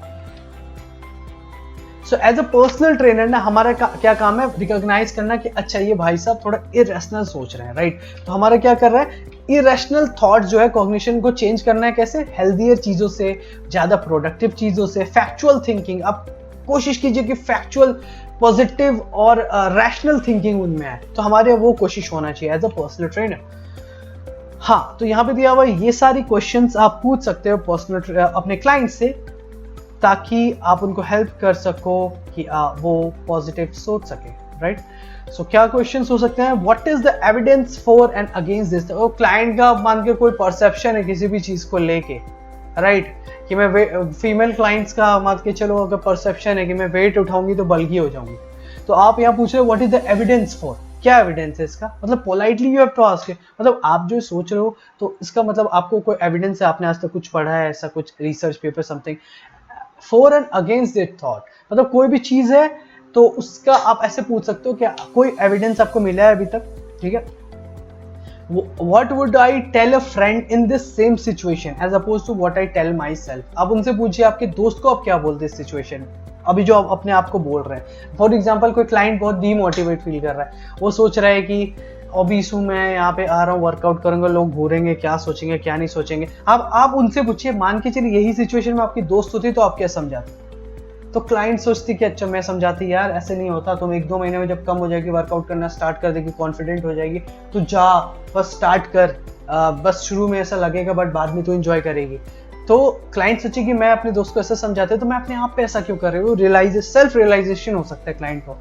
So as a personal trainer ना हमारा क्या काम है, रिकॉग्नाइज करना कि अच्छा ये भाई साहब थोड़ा इरेशनल सोच रहे हैं, राइट। तो हमारा क्या कर रहा है, इरेशनल थॉट जो है कॉग्निशन को चेंज करना है, कैसे, हेल्दियर चीजों से, ज्यादा प्रोडक्टिव चीजों से, फैक्चुअल थिंकिंग। आप कोशिश कीजिए कि फैक्चुअल, पॉजिटिव और रैशनल थिंकिंग उनमें है, तो हमारे वो कोशिश होना चाहिए एज अ पर्सनल ट्रेनर। हाँ, तो यहाँ पे दिया हुआ ये सारी क्वेश्चंस आप पूछ सकते हो पर्सनल अपने क्लाइंट से, ताकि आप उनको हेल्प कर सको कि वो पॉजिटिव सोच सके, राइट। सो क्या क्वेश्चंस हो सकते हैं, what is the evidence for and against this, वो क्लाइंट का मान के कोई परसेप्शन है किसी भी चीज को लेके, राइट, कि मैं फीमेल क्लाइंट्स का मान के चलो अगर परसेप्शन है कि मैं वेट उठाऊंगी तो बल्कि हो जाऊंगी, तो आप यहाँ पूछ रहे हो what is the evidence for, क्या एविडेंस है इसका, मतलब politely you have to ask, मतलब आप जो सोच रहे हो तो इसका मतलब आपको कोई एविडेंस है, आपने आज तक कुछ पढ़ा है ऐसा, कुछ research paper something for and against this thought, मतलब कोई भी चीज है तो उसका आप ऐसे पूछ सकते हो कि कोई एविडेंस आपको मिला है अभी तक, ठीक है। What would I tell a friend in this same situation as opposed to what I tell myself? आप उनसे पूछिए आपके दोस्त को आप क्या बोलते हैं इस सिचुएशन में, अभी जो आप अपने आप को बोल रहे हैं। फॉर एग्जाम्पल कोई क्लाइंट बहुत डीमोटिवेट फील कर रहा है, वो सोच रहा है कि अभी मैं यहाँ पे आ रहा हूँ, वर्कआउट करूंगा, लोग घूरेंगे, क्या सोचेंगे क्या नहीं सोचेंगे। आप उनसे पूछिए, मान के चलिए यही सिचुएशन में आपकी दोस्त होती तो आप क्या समझाते, तो क्लाइंट सोचती कि अच्छा मैं समझाती यार ऐसे नहीं होता, तुम 1-2 महीने में जब कम हो जाएगी, वर्कआउट करना स्टार्ट कर देगी, कॉन्फिडेंट हो जाएगी, तो जा बस स्टार्ट कर, बस शुरू में ऐसा लगेगा बट बाद में तो एंजॉय करेगी। तो क्लाइंट सोचे कि मैं अपने दोस्त को ऐसा समझाते तो मैं अपने आप पे ऐसा क्यों कर रही हूँ, सेल्फ रियलाइजेशन हो सकता है क्लाइंट को।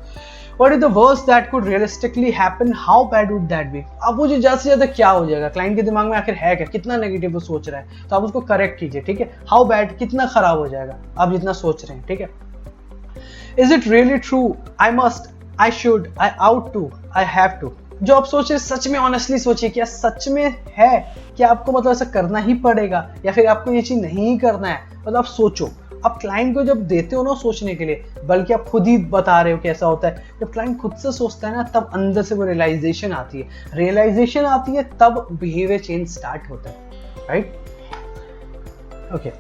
What is the worst that could realistically happen? How bad would that be? अब वो ज्यादा से ज्यादा क्या हो जाएगा, क्लाइंट के दिमाग में आखिर है क्या, कितना नेगेटिव वो सोच रहा है, तो आप उसको करेक्ट कीजिए, ठीक है। हाउ बैड, कितना खराब हो जाएगा आप जितना सोच रहे हैं, ठीक है। Is it really true? I must, I should, I ought to, I have to. जो आप सोच रहे सच में ऑनेस्टली सोचिए, क्या सच में है, क्या आपको मतलब ऐसा करना ही पड़ेगा या फिर आपको ये चीज नहीं करना है, मतलब आप सोचो। आप क्लाइंट को जब देते हो ना सोचने के लिए, बल्कि आप खुद ही बता रहे हो कैसा होता है, जब क्लाइंट खुद से सोचता है ना तब अंदर से वो रियलाइजेशन आती है, रियलाइजेशन आती है तब बिहेवियर चेंज स्टार्ट होता है, right. Okay,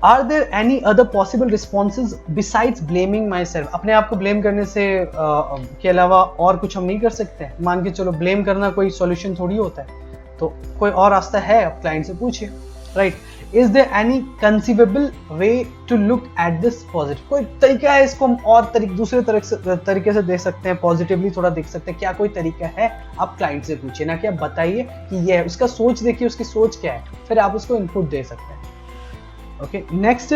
are there any other possible responses besides blaming myself, अपने आप को ब्लेम करने से के अलावा और कुछ हम नहीं कर सकते हैं, मान के चलो ब्लेम करना कोई सॉल्यूशन थोड़ी होता है, तो कोई और रास्ता है, आप क्लाइंट से पूछिए, right. Is there any conceivable way to look at this positive, कोई तरीका है इसको हम और दूसरे तरीके से देख सकते हैं, पॉजिटिवली थोड़ा देख सकते हैं, क्या कोई तरीका है, आप क्लाइंट से पूछिए ना कि आप बताइए कि ये है, उसका सोच देखिए, उसकी सोच क्या है, फिर आप उसको इनपुट दे सकते हैं। Okay, next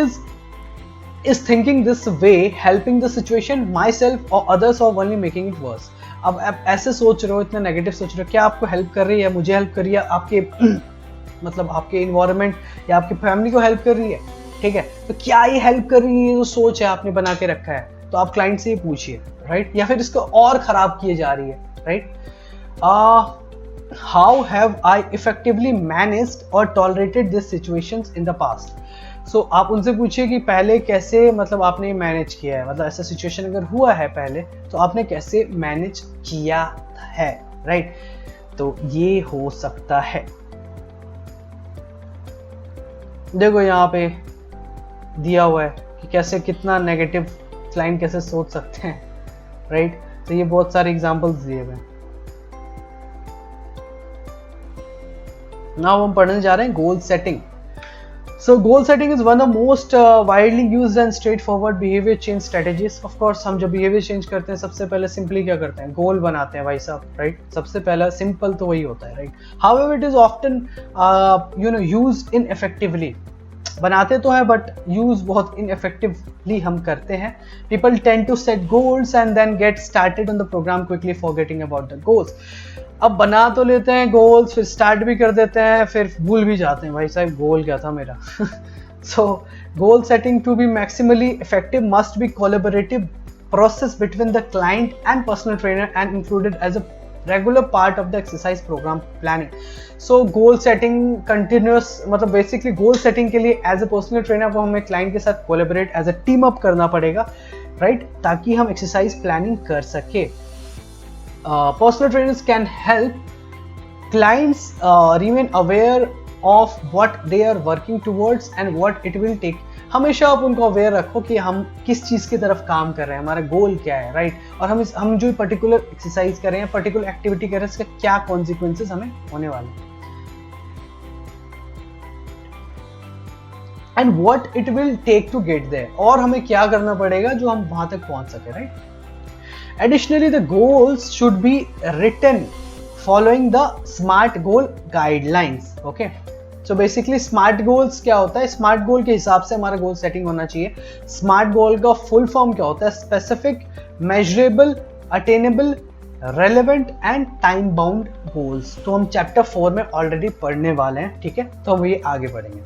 is thinking this way helping the situation, myself or others, or only making it worse? अब आप ऐसे सोच रहे हो, इतना नेगेटिव सोच रहे हो, क्या आपको हेल्प कर रही है, मुझे हेल्प कर रही है, आपके मतलब आपके इन्वायरमेंट या आपकी फैमिली को हेल्प कर रही है, ठीक है, तो क्या ये हेल्प कर रही है, जो सोच है आपने बना के रखा है, तो आप क्लाइंट से ही पूछिए, राइट, या फिर इसको और खराब किए जा रही है, right. How have I effectively managed और tolerated this situations in the past, so आप उनसे पूछिए कि पहले कैसे मतलब आपने मैनेज किया है, मतलब ऐसा सिचुएशन अगर हुआ है पहले तो आपने कैसे मैनेज किया है, राइट, तो ये हो सकता है। देखो यहाँ पे दिया हुआ है कि कैसे कितना नेगेटिव क्लाइंट कैसे सोच सकते हैं, राइट, तो ये बहुत सारे एग्जांपल्स दिए हुए हैं। नाउ हम पढ़ने जा रहे हैं goal setting. So goal setting is one of the most widely used and straightforward behavior change strategies. Of course हम जब behavior change करते हैं सबसे पहले simply क्या करते हैं, goal बनाते हैं भाई साहब, right? सबसे पहला simple तो वही होता है, right? However, it is often used ineffectively. बनाते तो हैं but use बहुत ineffectively हम करते हैं. People tend to set goals and then get started on the program quickly forgetting about the goals. अब बना तो लेते हैं गोल्स, फिर स्टार्ट भी कर देते हैं, फिर भूल भी जाते हैं भाई साहब गोल क्या था मेरा. So goal setting to be maximally effective must be collaborative process between the client and personal trainer and included as a regular part of the exercise program planning. So goal setting continuous, मतलब basically goal setting के लिए as a personal trainer वो हमें client के साथ collaborate as a team up करना पड़ेगा, right? ताकि हम exercise planning कर सके. Personal trainers can help clients remain aware of what they are working towards and what it will take. हमेशा आप उनको अवेयर रखो कि हम किस चीज़ की तरफ काम कर रहे हैं, हमारा गोल क्या है, राइट? और हम जो पर्टिकुलर एक्सरसाइज कर रहे हैं, पर्टिकुलर एक्टिविटी कर रहे हैं, इसका क्या कॉन्सिक्वेंसेस हमें होने वाले हैं, and what it will take to get there, और हमें क्या करना पड़ेगा जो हम वहां तक पहुंच सके, right? Additionally, the goals should be written following the SMART goal guidelines. Okay. So basically SMART goals क्या होता है? SMART goal के हिसाब से हमारा goal setting होना चाहिए. SMART goal का full form क्या होता है? Specific, measurable, attainable, relevant and time bound goals. तो हम chapter 4 में already पढ़ने वाले हैं, ठीक है? तो हम ये आगे पढ़ेंगे.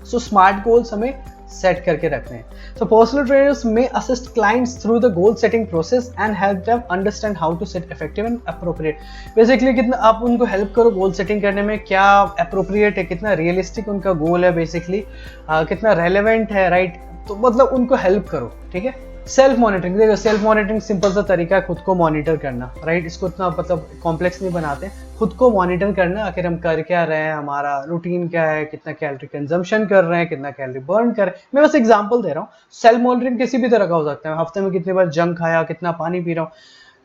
So SMART goals हमें सेट करके रखते हैं. So personal trainers may assist clients through the goal setting process and help them understand how to set effective and appropriate. Basically कितना आप उनको हेल्प करो गोल सेटिंग करने में, क्या appropriate है, कितना रियलिस्टिक उनका गोल है, बेसिकली कितना रेलेवेंट है, राइट? तो मतलब उनको हेल्प करो, ठीक है? सेल्फ मॉनिटरिंग, देखो सेल्फ मॉनिटरिंग सिंपल सा तरीका है खुद को मॉनिटर करना, राइट? इसको इतना मतलब कॉम्प्लेक्स नहीं बनाते, खुद को मॉनिटर करना, आखिर हम कर क्या रहे हैं, हमारा रूटीन क्या है, कितना कैलोरी कंजम्पशन कर रहे हैं, कितना कैलोरी बर्न कर रहे हैं. मैं बस एग्जांपल दे रहा हूँ. सेल्फ मॉनिटरिंग किसी भी तरह का हो सकता है, हफ्ते में कितनी बार जंक खाया, कितना पानी पी रहा हूँ,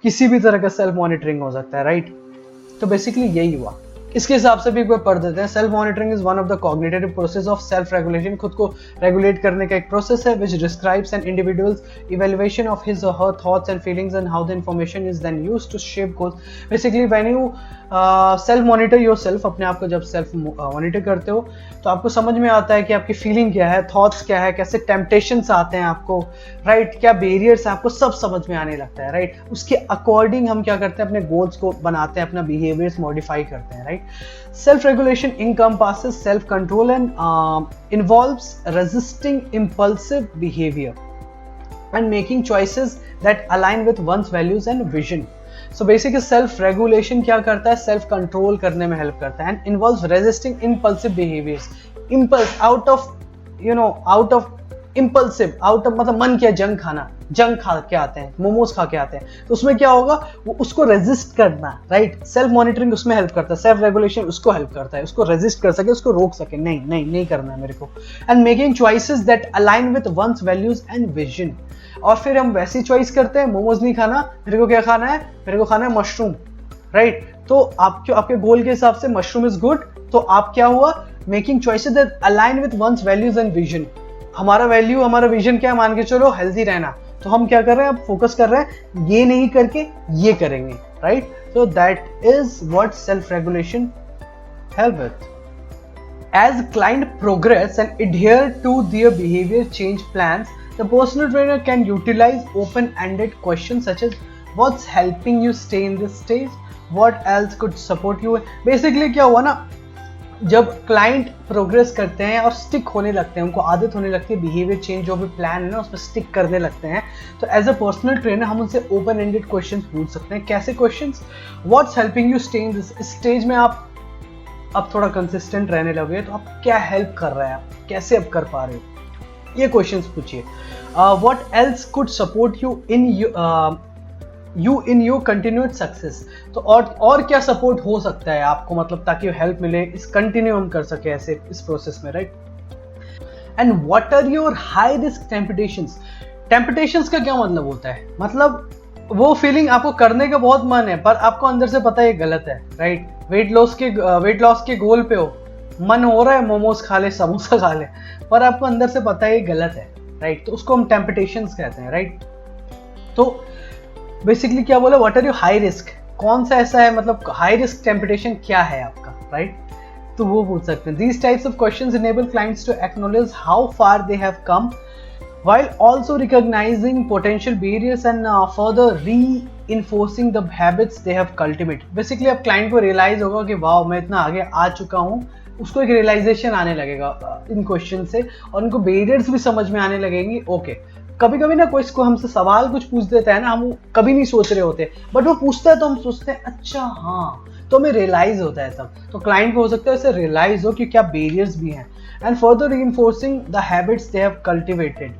किसी भी तरह का सेल्फ मॉनिटरिंग हो सकता है, राइट? तो बेसिकली यही हुआ. इसके हिसाब से भी कोई पढ़ देते हैं. Self monitoring is one of the cognitive process of self regulation. खुद को रेगुलेट करने का एक प्रोसेस है which describes an individuals evaluation of his or her thoughts and feelings and how the information is then used to shape goals. Basically when you self monitor yourself, अपने आप को जब सेल्फ मॉनिटर करते हो तो आपको समझ में आता है कि आपकी फीलिंग क्या है, थॉट्स क्या है, कैसे टेम्पटेशंस आते हैं आपको, राइट? क्या बैरियर्स आपको सब समझ में आने लगता है, राइट? उसके अकॉर्डिंग हम क्या करते हैं, अपने गोल्स को बनाते हैं, अपना बिहेवियर्स मॉडिफाई करते हैं, right? Self regulation encompasses self control and involves resisting impulsive behavior and making choices that align with one's values and vision. So basically self regulation क्या करता है, self control करने में हेल्प करता है, and involves resisting impulsive behaviors. Impulse out of impulsive, out of मतलब मन किया जंक खाना, जंक खा के आते हैं, मोमोज खा के आते हैं, तो उसमें क्या होगा, वो उसको रेजिस्ट करना, राइट? सेल्फ मॉनिटरिंग उसमें हेल्प करता है, सेल्फ रेगुलेशन उसको हेल्प करता है, उसको रेजिस्ट कर सके, उसको रोक सके, नहीं करना है मेरे को. And making choices that align with one's values and vision. और फिर हम वैसी चॉइस करते हैं, मोमोज नहीं खाना, मेरे को क्या खाना है, मेरे को खाना है मशरूम, राइट? तो आपके गोल के हिसाब से मशरूम इज गुड, तो आप क्या हुआ, making choices that align with one's values and vision. हमारा वैल्यू, हमारा विजन क्या, मान के चलो हेल्दी रहना, तो हम क्या कर रहे हैं, अब फोकस कर रहे हैं ये नहीं करके ये करेंगे, right? So that is what self regulation help with. As client progress and adhere to their behavior change plans, the personal trainer can utilize open-ended questions such as what's helping you stay in this stage, what else could support you. Basically क्या हुआ ना, जब क्लाइंट प्रोग्रेस करते हैं और स्टिक होने लगते हैं, उनको आदत होने लगती है, बिहेवियर चेंज जो भी प्लान है ना उसमें स्टिक करने लगते हैं, तो एज अ पर्सनल ट्रेनर हम उनसे ओपन एंडेड क्वेश्चंस पूछ सकते हैं. कैसे questions? What's helping you stay in this stage में आप अब थोड़ा कंसिस्टेंट रहने लगे, तो आप क्या हेल्प कर रहा है, आप कैसे अब कर पा रहे हो, ये क्वेश्चंस पूछिए. What else could support you in your continued success. तो और क्या सपोर्ट हो सकता है आपको, मतलब ताकि हेल्प मिले, इस कंटिन्यू हम कर सके ऐसे इस प्रोसेस में, right? And what are your high risk temptations. Temptations का क्या मतलब होता है, मतलब वो फीलिंग आपको करने का बहुत मन है पर आपको अंदर से पता है ये गलत है, राइट? वेट लॉस के गोल पे हो, मन हो रहा है मोमोज खा ले, समोसा खा ले, पर आपको अंदर से पता है ये गलत है, राइट? तो उसको हम टेम्पटेशंस कहते हैं, राइट? तो बेसिकली क्या बोला, what are you high risk, कौन सा ऐसा है, मतलब हाई रिस्क टेम्पटेशन क्या है आपका, राइट? तो वो पूछ सकते हैं. These types of questions enable clients to acknowledge how far they have come while also recognizing potential barriers and further reinforcing the habits they have cultivated. Basically अब क्लाइंट को रियलाइज होगा कि वाह मैं इतना आगे आ चुका हूँ, उसको एक रियलाइजेशन आने लगेगा इन क्वेश्चन से, और उनको बेरियर्स भी समझ में आने लगेंगी. ओके, कभी कभी ना कोई इसको हमसे सवाल कुछ पूछ देता है ना, हम कभी नहीं सोच रहे होते, बट वो पूछता है तो हम सोचते हैं अच्छा हाँ, तो हमें रियलाइज होता है तब. तो क्लाइंट को हो सकता है इससे रियलाइज हो कि क्या बेरियर्स भी हैं, and further reinforcing the habits they have cultivated.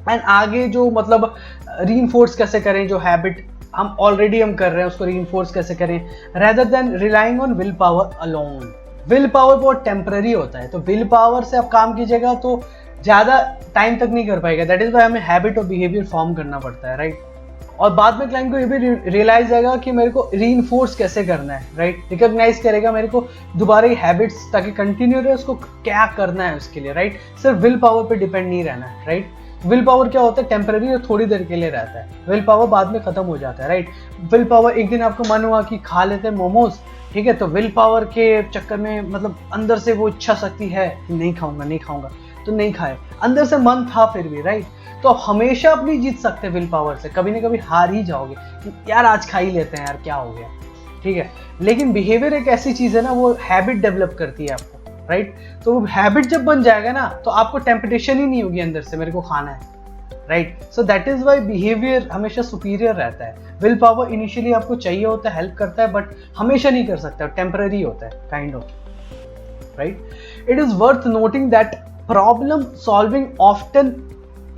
And आगे जो मतलब रीइंफोर्स कैसे करें, जो हैबिट हम ऑलरेडी हम कर रहे हैं उसको रीइंफोर्स कैसे करें, rather than relying on will power alone. Will power बहुत टेम्पररी होता है, तो विल पावर से आप काम कीजिएगा तो ज़्यादा टाइम तक नहीं कर पाएगा. दैट इज वाई हमें हैबिट और बिहेवियर फॉर्म करना पड़ता है, राइट? और बाद में क्लाइंट को ये भी रियलाइज आएगा कि मेरे को रीइंफोर्स कैसे करना है, राइट? रिकॉग्नाइज करेगा मेरे को दोबारा ये हैबिट्स ताकि कंटिन्यू रहे, उसको क्या करना है उसके लिए, राइट? सिर्फ विल पावर पे डिपेंड नहीं रहना है, राइट? विल पावर क्या होता है, टेम्पररी और थोड़ी देर के लिए रहता है. विल पावर बाद में खत्म हो जाता है, राइट? विल पावर, एक दिन आपको मन हुआ कि खा लेते हैं मोमोज, ठीक है, तो विल पावर के चक्कर में मतलब अंदर से वो इच्छा शक्ति है कि नहीं खाऊंगा, तो नहीं खाए, अंदर से मन था फिर भी, राइट? तो आप हमेशा अपनी जीत सकते हैं विल पावर से, कभी ना कभी हार ही जाओगे कि यार आज खा ही लेते हैं यार, क्या हो गया, ठीक है? लेकिन बिहेवियर एक ऐसी चीज है ना, वो हैबिट डेवलप करती है आपको, राइट? तो वो हैबिट जब बन जाएगा ना, तो आपको टेम्पटेशन ही नहीं होगी अंदर से मेरे को खाना है, right? So that is why behaviour हमेशा सुपीरियर रहता है. विल पावर इनिशियली आपको चाहिए होता है, हेल्प करता है, बट हमेशा नहीं कर सकता, टेम्पररी होता है kind of, right? It is worth noting that problem solving often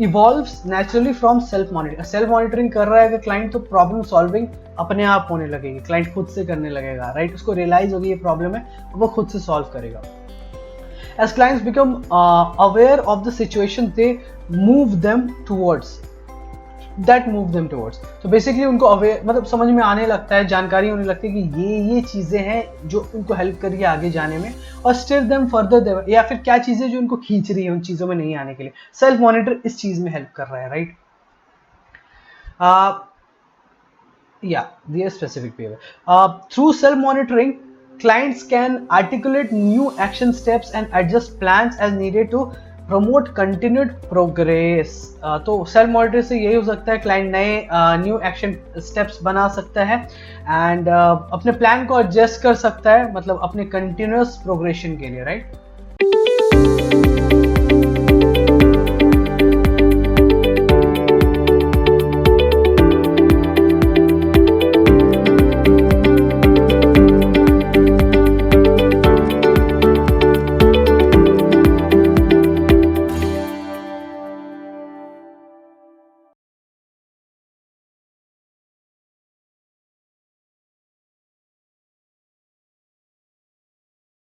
evolves naturally from self monitoring. Self monitoring कर रहा है अगर क्लाइंट, तो प्रॉब्लम सॉल्विंग अपने आप होने लगेगी, क्लाइंट खुद से करने लगेगा, राइट? उसको रियलाइज होगी ये प्रॉब्लम है, वो खुद से सॉल्व करेगा. As clients become aware of the situation, they move them towards. तो बेसिकली उनको अवेयर, मतलब समझ में आने लगता है, जानकारी होने लगती है कि ये चीजें हैं जो उनको हेल्प करेगी आगे जाने में, और स्टिर देम फर्दर, या फिर क्या चीजें जो उनको खींच रही है उन चीजों में नहीं आने के लिए. सेल्फ मॉनिटर इस चीज में हेल्प कर रहा है, right? Their specific behaviour through self monitoring. Clients can articulate new action steps and adjust plans as needed to promote continued progress. तो सेल्फ मॉनिटर से यही हो सकता है, क्लाइंट नए न्यू एक्शन स्टेप्स बना सकता है एंड अपने प्लान को एडजस्ट कर सकता है, मतलब अपने कंटिन्यूअस प्रोग्रेशन के लिए, राइट?